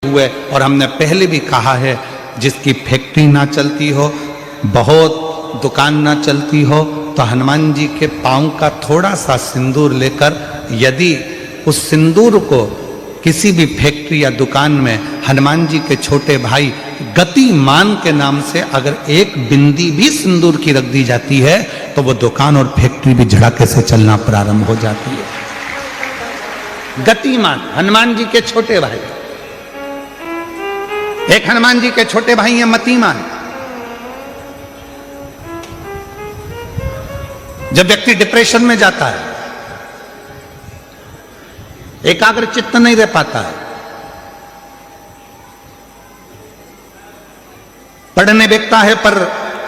हुए। और हमने पहले भी कहा है, जिसकी फैक्ट्री ना चलती हो, बहुत दुकान ना चलती हो, तो हनुमान जी के पांव का थोड़ा सा सिंदूर लेकर यदि उस सिंदूर को किसी भी फैक्ट्री या दुकान में हनुमान जी के छोटे भाई गतिमान के नाम से अगर एक बिंदी भी सिंदूर की रख दी जाती है तो वो दुकान और फैक्ट्री भी झड़ाके से चलना प्रारंभ हो जाती है। गतिमान हनुमान जी के छोटे भाई, एक हनुमान जी के छोटे भाई हैं मतिमान। जब व्यक्ति डिप्रेशन में जाता है, एकाग्र चित्त नहीं रह पाता है, पढ़ने बैठता है पर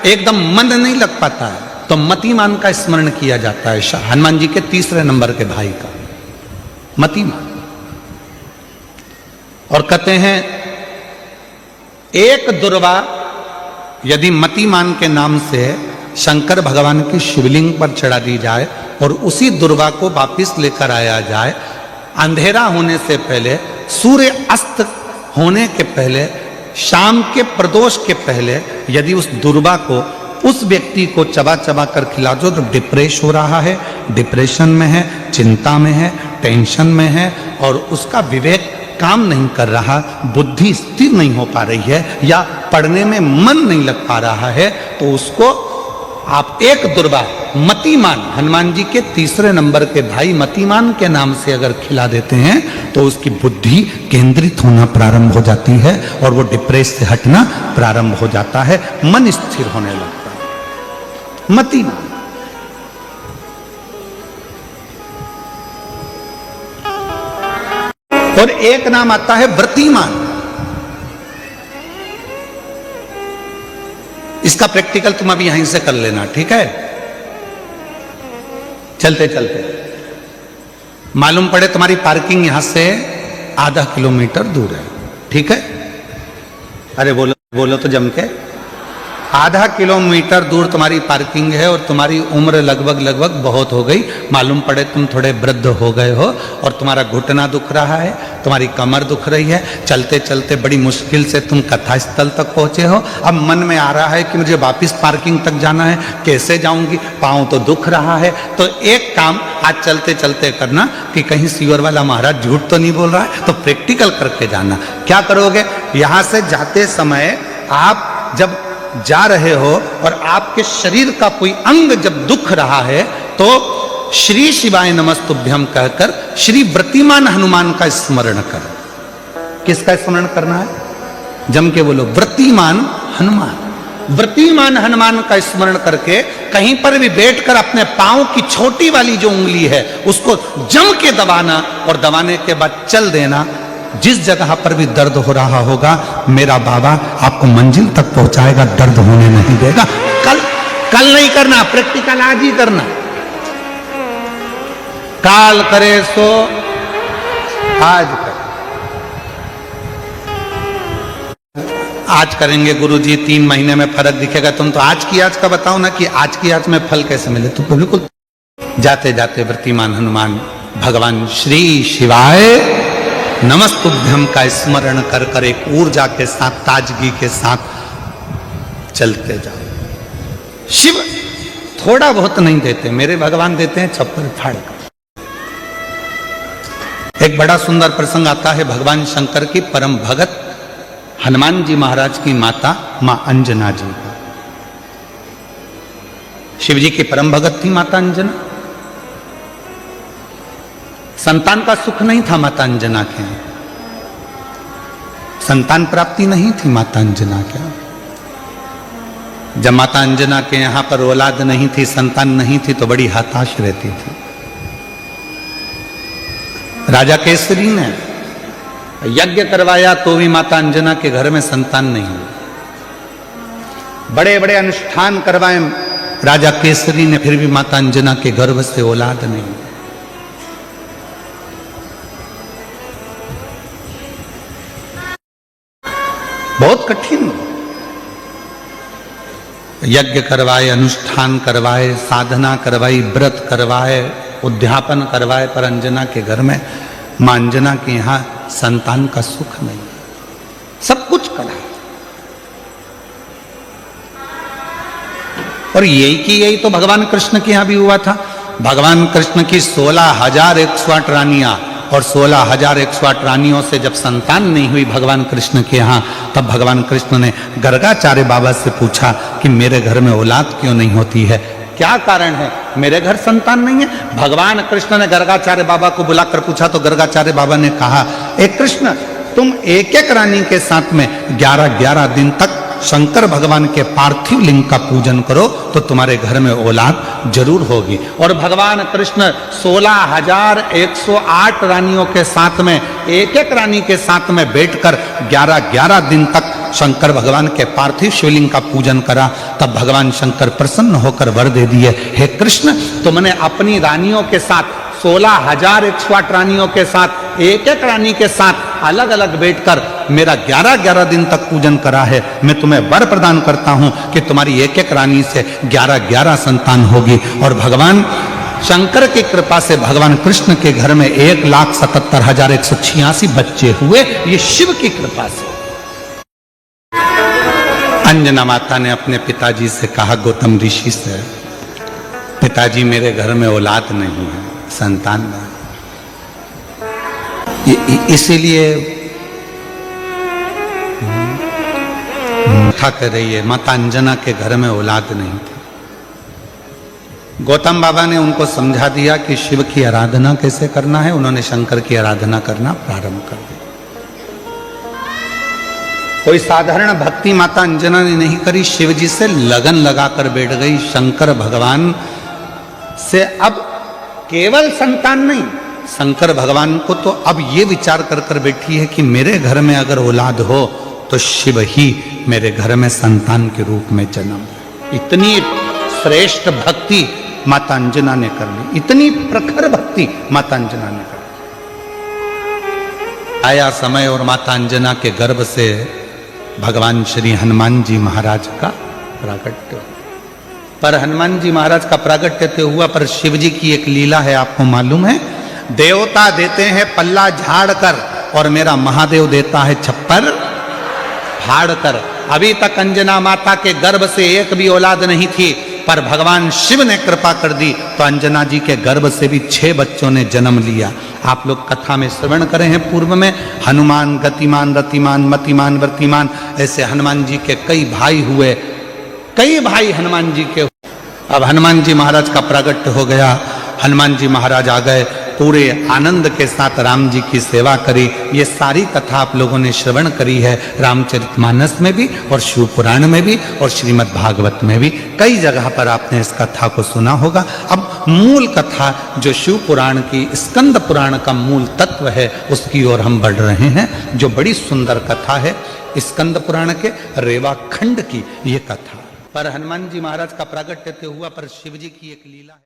एकदम मन नहीं लग पाता है, तो मतिमान का स्मरण किया जाता है। हनुमान जी के तीसरे नंबर के भाई का मतिमान। और कहते हैं एक दुर्वा यदि मतिमान के नाम से शंकर भगवान की शिवलिंग पर चढ़ा दी जाए और उसी दुर्वा को वापिस लेकर आया जाए, अंधेरा होने से पहले, सूर्य अस्त होने के पहले, शाम के प्रदोष के पहले यदि उस दुर्वा को उस व्यक्ति को चबा चबा कर खिला दो तो डिप्रेस हो रहा है, डिप्रेशन में है, चिंता में है, टेंशन में है और उसका विवेक काम नहीं कर रहा, बुद्धि स्थिर नहीं हो पा रही है या पढ़ने में मन नहीं लग पा रहा है, तो उसको आप एक दुर्वा मतिमान हनुमान जी के तीसरे नंबर के भाई मतिमान के नाम से अगर खिला देते हैं तो उसकी बुद्धि केंद्रित होना प्रारंभ हो जाती है और वो डिप्रेस से हटना प्रारंभ हो जाता है, मन स्थिर होने लगता है। मतिमान। और एक नाम आता है व्रतिमान। इसका प्रैक्टिकल तुम अभी यहीं से कर लेना, ठीक है? चलते चलते मालूम पड़े तुम्हारी पार्किंग यहां से आधा किलोमीटर दूर है, ठीक है? अरे बोलो बोलो तो जम के। आधा किलोमीटर दूर तुम्हारी पार्किंग है और तुम्हारी उम्र लगभग बहुत हो गई, मालूम पड़े तुम थोड़े वृद्ध हो गए हो और तुम्हारा घुटना दुख रहा है, तुम्हारी कमर दुख रही है, चलते चलते बड़ी मुश्किल से तुम कथा स्थल तक पहुंचे हो। अब मन में आ रहा है कि मुझे वापस पार्किंग तक जाना है, कैसे जाऊंगी, पाँव तो दुख रहा है। तो एक काम आज चलते चलते करना कि कहीं सीवर वाला महाराज झूठ तो नहीं बोल रहा है, तो प्रैक्टिकल करके जाना। क्या करोगे, यहां से जाते समय आप जब जा रहे हो और आपके शरीर का कोई अंग जब दुख रहा है तो श्री शिवाय नमस्तुभ्यम कहकर श्री व्रतिमान हनुमान का स्मरण करो। किसका स्मरण करना है? जम के बोलो, व्रतिमान हनुमान। व्रतिमान हनुमान का स्मरण करके कहीं पर भी बैठकर अपने पांव की छोटी वाली जो उंगली है उसको जम के दबाना और दबाने के बाद चल देना। जिस जगह पर भी दर्द हो रहा होगा मेरा बाबा आपको मंजिल तक पहुंचाएगा, दर्द होने नहीं देगा। कल नहीं करना, प्रैक्टिकल आज ही करना। काल करे सो आज कर। आज करेंगे गुरुजी, 3 महीने में फर्क दिखेगा। तुम तो आज की आज का बताओ ना कि आज की आज में फल कैसे मिले। तो बिल्कुल जाते जाते व्रतिमान हनुमान भगवान श्री शिवाय नमस्तुभ्यम का स्मरण कर कर एक ऊर्जा के साथ, ताजगी के साथ चलते जाओ। शिव थोड़ा बहुत नहीं देते, मेरे भगवान देते हैं छप्पर फाड़ कर। एक बड़ा सुंदर प्रसंग आता है भगवान शंकर की परम भगत हनुमान जी महाराज की माता मां अंजना जी का। शिव जी की परम भगत थी माता अंजना। संतान का सुख नहीं था माता अंजना के, संतान प्राप्ति नहीं थी माता अंजना के। जब माता अंजना के यहां पर औलाद नहीं थी, संतान नहीं थी, तो बड़ी हताश रहती थी। राजा केसरी ने यज्ञ करवाया तो भी माता अंजना के घर में संतान नहीं हुई। बड़े बड़े अनुष्ठान करवाए राजा केसरी ने, फिर भी माता अंजना के गर्भ से औलाद नहीं हुई। बहुत कठिन। यज्ञ करवाए, अनुष्ठान करवाए, साधना करवाई, व्रत करवाए, उद्यापन करवाए, पर अंजना के घर में, मां अंजना के यहां संतान का सुख नहीं। करा। और यही की यही तो भगवान कृष्ण के यहां भी हुआ था। भगवान कृष्ण की 16,108 रानियां, और 16,108 रानियों से जब संतान नहीं हुई भगवान कृष्ण के यहाँ, तब भगवान कृष्ण ने गर्गाचार्य बाबा से पूछा कि मेरे घर में औलाद क्यों नहीं होती है, क्या कारण है, मेरे घर संतान नहीं है। भगवान कृष्ण ने गर्गाचार्य बाबा को बुलाकर पूछा तो गर्गाचार्य बाबा ने कहा, एक कृष्ण, तुम एक एक रानी के साथ में 11-11 दिन तक शंकर भगवान के पार्थिव लिंग का पूजन करो तो तुम्हारे घर में औलाद जरूर होगी। और भगवान कृष्ण 16,108 रानियों के साथ में एक एक रानी के साथ में बैठकर 11-11 दिन तक शंकर भगवान के पार्थिव शिवलिंग का पूजन करा। तब भगवान शंकर प्रसन्न होकर वर दे दिए, हे कृष्ण, तुमने अपनी रानियों के साथ 16,108 रानियों के साथ एक एक रानी के साथ अलग अलग बैठकर मेरा 11-11 दिन तक पूजन करा है। मैं तुम्हें वर प्रदान करता हूं कि तुम्हारी एक एक रानी से 11-11 संतान होगी। और भगवान शंकर की कृपा से भगवान कृष्ण के घर में 1,77,186 बच्चे हुए, ये शिव की कृपा से। अंजना माता ने अपने पिताजी से कहा, गौतम ऋषि से, पिताजी मेरे घर में औलाद नहीं है, संतान नहीं। इसीलिए था कर रही है, माता अंजना के घर में औलाद नहीं थी। गौतम बाबा ने उनको समझा दिया कि शिव की आराधना कैसे करना है। उन्होंने शंकर की आराधना करना प्रारंभ कर दिया। कोई साधारण भक्ति माता अंजना ने नहीं करी, शिव जी से लगन लगाकर बैठ गई। शंकर भगवान से अब केवल संतान नहीं, शंकर भगवान को तो अब ये विचार कर कर बैठी है कि मेरे घर में अगर औलाद हो तो शिव ही मेरे घर में संतान के रूप में जन्म। इतनी श्रेष्ठ भक्ति माता अंजना ने कर ली, इतनी प्रखर भक्ति माता अंजना ने कर ली। आया समय और माता अंजना के गर्भ से भगवान श्री हनुमान जी महाराज का प्राकट्य। पर हनुमान जी महाराज का प्राकट्य तो हुआ, पर शिव जी की एक लीला है, आपको मालूम है। देवता देते हैं पल्ला झाड़ कर और मेरा महादेव देता है छप्पर फाड़ कर। अभी तक अंजना माता के गर्भ से एक भी औलाद नहीं थी, पर भगवान शिव ने कृपा कर दी तो अंजना जी के गर्भ से भी 6 बच्चों ने जन्म लिया। आप लोग कथा में श्रवण करे हैं पूर्व में, हनुमान गतिमान रतिमान मतिमान वर्तिमान, ऐसे हनुमान जी के कई भाई हुए, कई भाई हनुमान जी के। अब हनुमान जी महाराज का प्रागट्य हो गया, हनुमान जी महाराज आ गए, पूरे आनंद के साथ राम जी की सेवा करी। ये सारी कथा आप लोगों ने श्रवण करी है, रामचरितमानस में भी और शिव पुराण में भी और श्रीमद् भागवत में भी, कई जगह पर आपने इस कथा को सुना होगा। अब मूल कथा जो शिव पुराण की, स्कंद पुराण का मूल तत्व है, उसकी ओर हम बढ़ रहे हैं, जो बड़ी सुंदर कथा है स्कंद पुराण के रेवा खंड की ये कथा। पर हनुमान जी महाराज का प्रागट्य हुआ, पर शिव जी की एक लीला है।